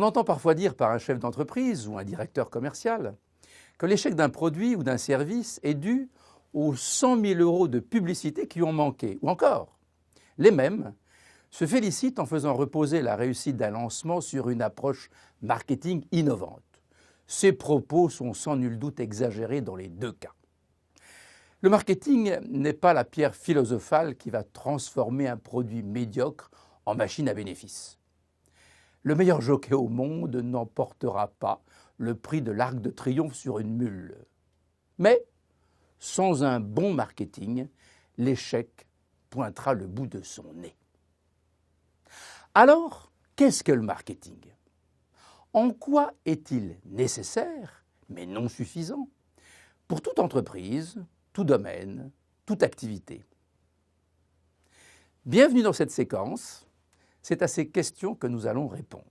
entend parfois dire par un chef d'entreprise ou un directeur commercial que l'échec d'un produit ou d'un service est dû aux 100 000 € de publicité qui ont manqué. Ou encore, les mêmes se félicitent en faisant reposer la réussite d'un lancement sur une approche marketing innovante. Ces propos sont sans nul doute exagérés dans les deux cas. Le marketing n'est pas la pierre philosophale qui va transformer un produit médiocre en machine à bénéfice. Le meilleur jockey au monde n'emportera pas le prix de l'Arc de Triomphe sur une mule. Mais, sans un bon marketing, l'échec pointera le bout de son nez. Alors, qu'est-ce que le marketing? En quoi est-il nécessaire, mais non suffisant, pour toute entreprise, tout domaine, toute activité? Bienvenue dans cette séquence, c'est à ces questions que nous allons répondre.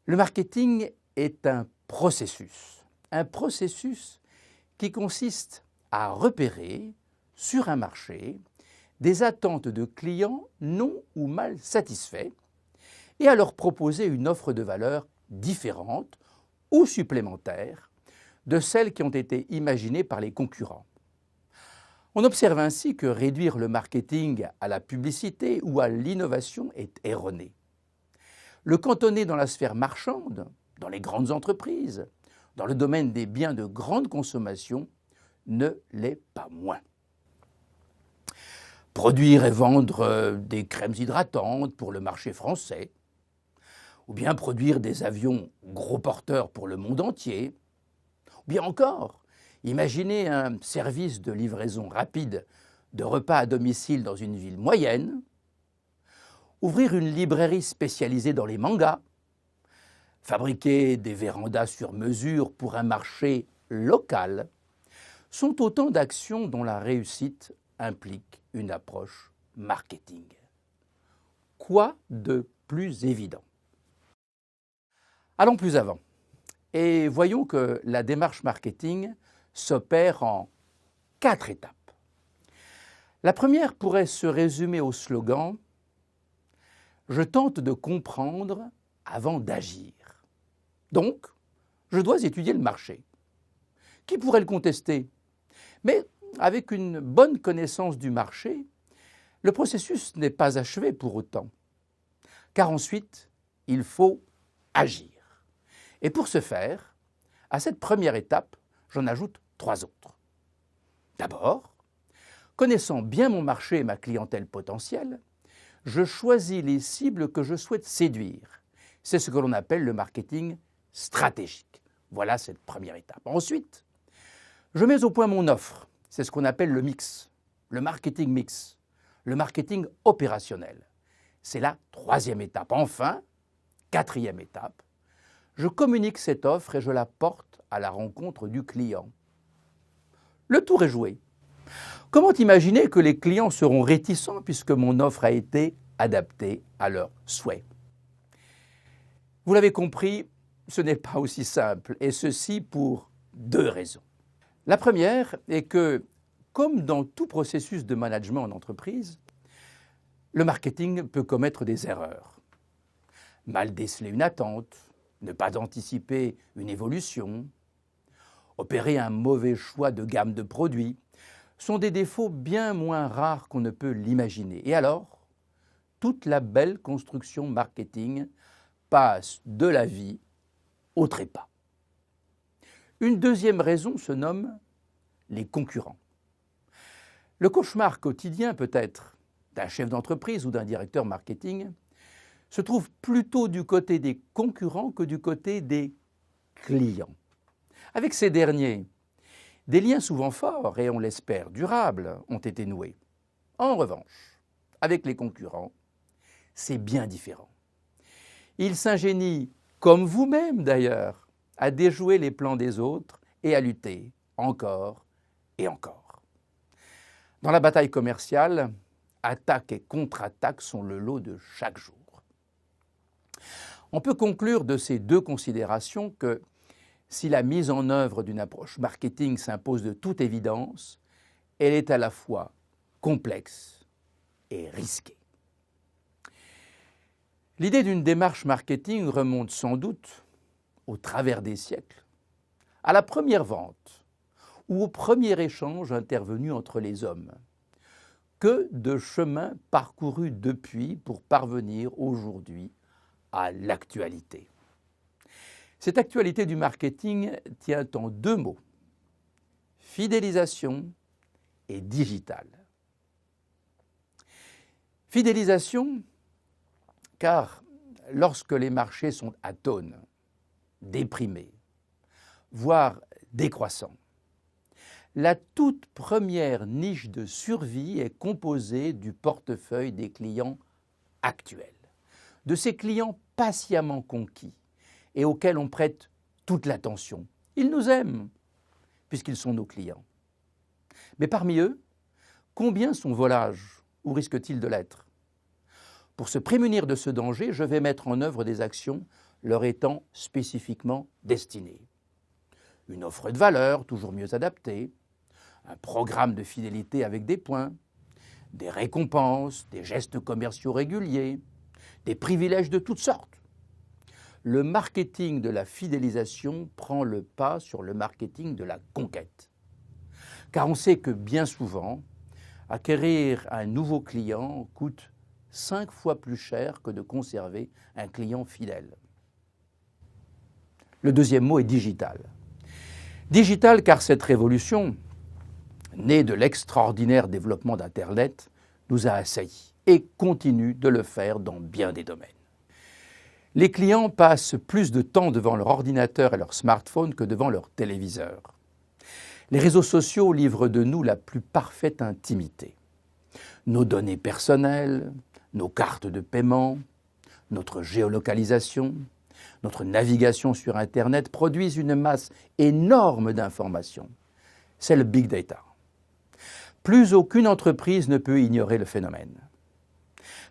Le marketing est un processus qui consiste à repérer sur un marché des attentes de clients non ou mal satisfaits et à leur proposer une offre de valeur différente ou supplémentaire de celles qui ont été imaginées par les concurrents. On observe ainsi que réduire le marketing à la publicité ou à l'innovation est erroné. Le cantonner dans la sphère marchande, dans les grandes entreprises, dans le domaine des biens de grande consommation, ne l'est pas moins. Produire et vendre des crèmes hydratantes pour le marché français, ou bien produire des avions gros porteurs pour le monde entier, ou bien encore imaginer un service de livraison rapide de repas à domicile dans une ville moyenne, ouvrir une librairie spécialisée dans les mangas, fabriquer des vérandas sur mesure pour un marché local, sont autant d'actions dont la réussite implique une approche marketing. Quoi de plus évident? Allons plus avant et voyons que la démarche marketing s'opère en 4 étapes. La première pourrait se résumer au slogan « Je tente de comprendre avant d'agir ». Donc, je dois étudier le marché. Qui pourrait le contester? Mais avec une bonne connaissance du marché, le processus n'est pas achevé pour autant. Car ensuite, il faut agir. Et pour ce faire, à cette première étape, j'en ajoute 3 autres. D'abord, connaissant bien mon marché et ma clientèle potentielle, je choisis les cibles que je souhaite séduire. C'est ce que l'on appelle le marketing stratégique. Voilà cette première étape. Ensuite, je mets au point mon offre. C'est ce qu'on appelle le mix, le marketing mix, le marketing opérationnel. C'est la 3e étape. Enfin, 4e étape, je communique cette offre et je la porte à la rencontre du client. Le tour est joué. Comment imaginer que les clients seront réticents puisque mon offre a été adaptée à leurs souhaits? Vous l'avez compris, ce n'est pas aussi simple, et ceci pour 2 raisons. La première est que, comme dans tout processus de management en entreprise, le marketing peut commettre des erreurs. Mal déceler une attente, ne pas anticiper une évolution, opérer un mauvais choix de gamme de produits, sont des défauts bien moins rares qu'on ne peut l'imaginer. Et alors, toute la belle construction marketing passe de la vie au trépas. Une deuxième raison se nomme les concurrents. Le cauchemar quotidien peut-être d'un chef d'entreprise ou d'un directeur marketing se trouve plutôt du côté des concurrents que du côté des clients. Avec ces derniers, des liens souvent forts et on l'espère durables ont été noués. En revanche, avec les concurrents, c'est bien différent. Ils s'ingénient, comme vous-même d'ailleurs, à déjouer les plans des autres et à lutter encore et encore. Dans la bataille commerciale, attaque et contre-attaque sont le lot de chaque jour. On peut conclure de ces 2 considérations que si la mise en œuvre d'une approche marketing s'impose de toute évidence, elle est à la fois complexe et risquée. L'idée d'une démarche marketing remonte sans doute, au travers des siècles, à la première vente ou au premier échange intervenu entre les hommes. Que de chemin parcouru depuis pour parvenir aujourd'hui à l'actualité. Cette actualité du marketing tient en deux mots, fidélisation et digital. Fidélisation, car lorsque les marchés sont atones, déprimés, voire décroissants, la toute première niche de survie est composée du portefeuille des clients actuels, de ces clients patiemment conquis et auxquels on prête toute l'attention. Ils nous aiment, puisqu'ils sont nos clients. Mais parmi eux, combien sont volages ou risquent-ils de l'être? Pour se prémunir de ce danger, je vais mettre en œuvre des actions leur étant spécifiquement destinées. Une offre de valeur toujours mieux adaptée, un programme de fidélité avec des points, des récompenses, des gestes commerciaux réguliers, des privilèges de toutes sortes. Le marketing de la fidélisation prend le pas sur le marketing de la conquête. Car on sait que bien souvent, acquérir un nouveau client coûte 5 fois plus cher que de conserver un client fidèle. Le deuxième mot est digital. Digital car cette révolution, née de l'extraordinaire développement d'Internet, nous a assaillis et continue de le faire dans bien des domaines. Les clients passent plus de temps devant leur ordinateur et leur smartphone que devant leur téléviseur. Les réseaux sociaux livrent de nous la plus parfaite intimité. Nos données personnelles, nos cartes de paiement, notre géolocalisation, notre navigation sur Internet produisent une masse énorme d'informations. C'est le big data. Plus aucune entreprise ne peut ignorer le phénomène.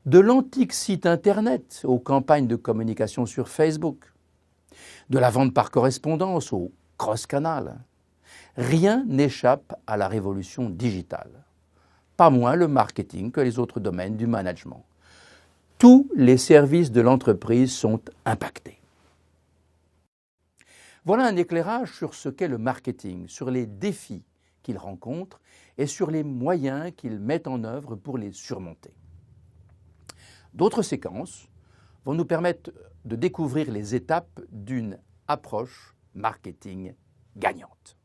De l'antique site Internet aux campagnes de communication sur Facebook, de la vente par correspondance au cross-canal, rien n'échappe à la révolution digitale. Pas moins le marketing que les autres domaines du management. Tous les services de l'entreprise sont impactés. Voilà un éclairage sur ce qu'est le marketing, sur les défis qu'il rencontre et sur les moyens qu'il met en œuvre pour les surmonter. D'autres séquences vont nous permettre de découvrir les étapes d'une approche marketing gagnante.